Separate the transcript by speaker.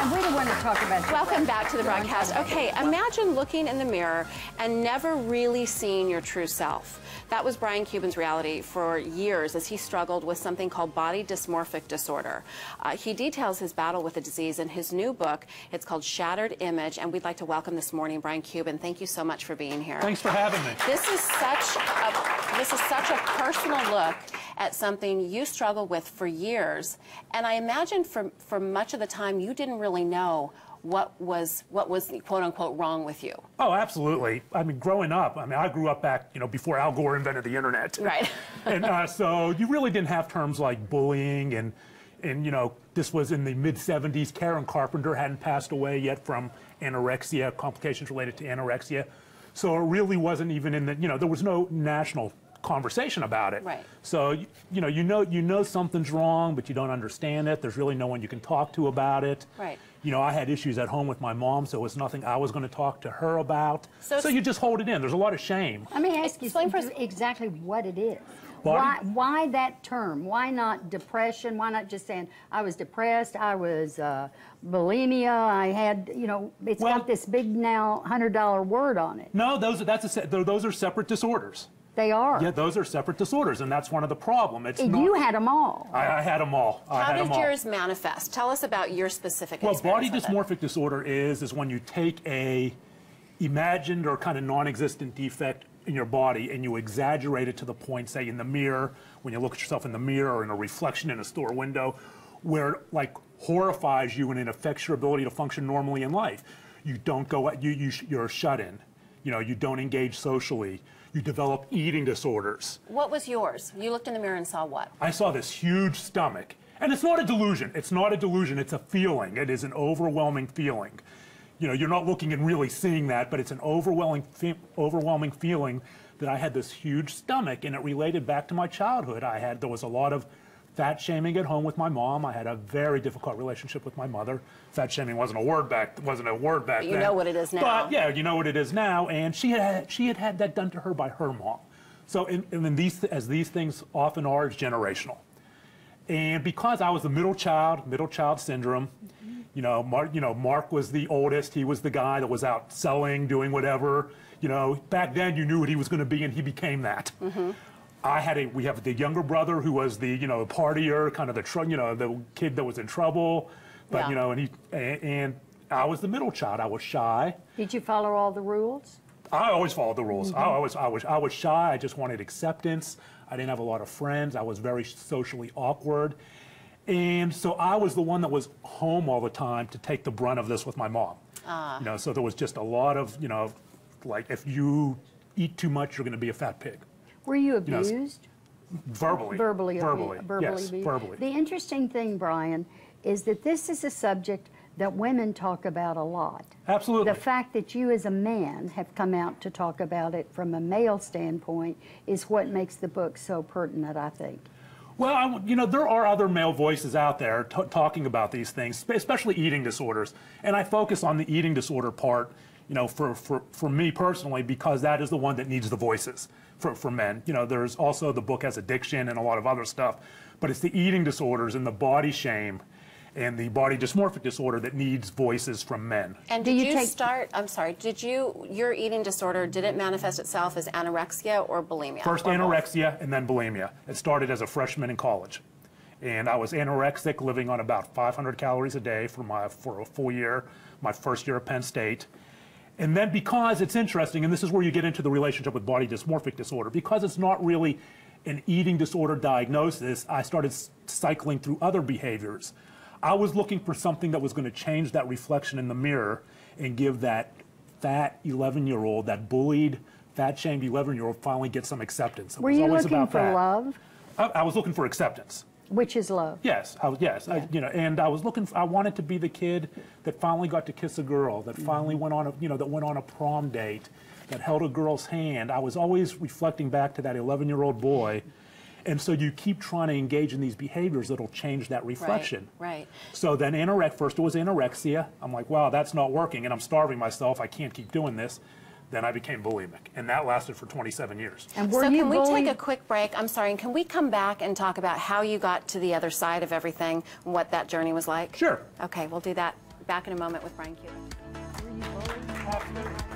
Speaker 1: And we don't want to talk about that.
Speaker 2: Welcome back to the broadcast. Okay, imagine looking in the mirror and never really seeing your true self. That was Brian Cuban's reality for years as he struggled with something called body dysmorphic disorder. He details his battle with the disease in his new book. It's called Shattered Image, and we'd like to welcome this morning Brian Cuban. Thank you so much for being here.
Speaker 3: Thanks for having me.
Speaker 2: This is such a personal look at something you struggled with for years, and I imagine for much of the time you didn't really know what was quote unquote wrong with you.
Speaker 3: Oh, absolutely. I mean, growing up, I grew up back, before Al Gore invented the internet.
Speaker 2: Right.
Speaker 3: And so you really didn't have terms like bullying and this was in the mid-70s. Karen Carpenter hadn't passed away yet from anorexia, complications related to anorexia. So it really wasn't even in the, there was no national conversation about it.
Speaker 2: Right.
Speaker 3: So, you know something's wrong, but you don't understand it. There's really no one you can talk to about it.
Speaker 2: Right.
Speaker 3: I had issues at home with my mom, so it was nothing I was going to talk to her about. So you just hold it in. There's a lot of shame.
Speaker 1: Let me ask you exactly what it is. Why that term? Why not depression? Why not just saying, I was depressed, I was bulimia, I had, it's got this big now $100 word on it.
Speaker 3: No, those are separate disorders.
Speaker 1: They are.
Speaker 3: Yeah, those are separate disorders, and that's one of the problems.
Speaker 1: You had them all.
Speaker 3: I had them all.
Speaker 2: How did yours manifest? Tell us about your specific experience.
Speaker 3: Well, body dysmorphic disorder is when you take a imagined or kind of non-existent defect in your body and you exaggerate it to the point, say in the mirror, when you look at yourself in the mirror or in a reflection in a store window, where it like horrifies you and it affects your ability to function normally in life. You don't go, you're shut in. You don't engage socially. You develop eating disorders.
Speaker 2: What was yours? You looked in the mirror and saw what?
Speaker 3: I saw this huge stomach. And it's not a delusion. It's not a delusion. It's a feeling. It is an overwhelming feeling. You're not looking and really seeing that, but it's an overwhelming feeling that I had this huge stomach, and it related back to my childhood. There was a lot of fat shaming at home with my mom. I had a very difficult relationship with my mother. Fat shaming wasn't a word back then.
Speaker 2: You know what it is now.
Speaker 3: But yeah, you know what it is now. And she had that done to her by her mom. So as these things often are, it's generational. And because I was the middle child syndrome, Mark was the oldest. He was the guy that was out selling, doing whatever. Back then you knew what he was going to be, and he became that. Mm-hmm. We have the younger brother who was the, partier, kind of the kid that was in trouble. But, and I was the middle child. I was shy.
Speaker 1: Did you follow all the rules?
Speaker 3: I always followed the rules. Mm-hmm. I was shy. I just wanted acceptance. I didn't have a lot of friends. I was very socially awkward. And so I was the one that was home all the time to take the brunt of this with my mom. So there was just a lot of, like if you eat too much, you're going to be a fat pig.
Speaker 1: Were you abused?
Speaker 3: Verbally.
Speaker 1: Verbally.
Speaker 3: Yes,
Speaker 1: abused.
Speaker 3: verbally.
Speaker 1: The interesting thing, Brian, is that this is a subject that women talk about a lot.
Speaker 3: Absolutely.
Speaker 1: The fact that you as a man have come out to talk about it from a male standpoint is what makes the book so pertinent, I think.
Speaker 3: Well, there are other male voices out there talking about these things, especially eating disorders. And I focus on the eating disorder part, for me personally, because that is the one that needs the voices for men. There's also the book has addiction and a lot of other stuff, but it's the eating disorders and the body shame and the body dysmorphic disorder that needs voices from men.
Speaker 2: And did you start, I'm sorry, your eating disorder, did it manifest itself as anorexia or bulimia?
Speaker 3: First anorexia and then bulimia. It started as a freshman in college. And I was anorexic, living on about 500 calories a day for a full year, my first year at Penn State. And then because it's interesting, and this is where you get into the relationship with body dysmorphic disorder, because it's not really an eating disorder diagnosis, I started cycling through other behaviors. I was looking for something that was going to change that reflection in the mirror and give that fat 11-year-old, that bullied, fat-shamed 11-year-old finally get some acceptance.
Speaker 1: Were you looking for love?
Speaker 3: I was looking for acceptance.
Speaker 1: Which is love.
Speaker 3: Yes,
Speaker 1: Yeah.
Speaker 3: And I wanted to be the kid that finally got to kiss a girl, that finally went on a prom date, that held a girl's hand. I was always reflecting back to that 11-year-old boy. And so you keep trying to engage in these behaviors that'll change that reflection.
Speaker 2: Right.
Speaker 3: So then first it was anorexia. I'm like, wow, that's not working, and I'm starving myself. I can't keep doing this. Then I became bulimic, and that lasted for 27 years.
Speaker 1: And
Speaker 2: so can we take a quick break? I'm sorry, and can we come back and talk about how you got to the other side of everything, and what that journey was like?
Speaker 3: Sure.
Speaker 2: Okay, we'll do that Back in a moment with Brian Cuban.
Speaker 1: Were you bullied?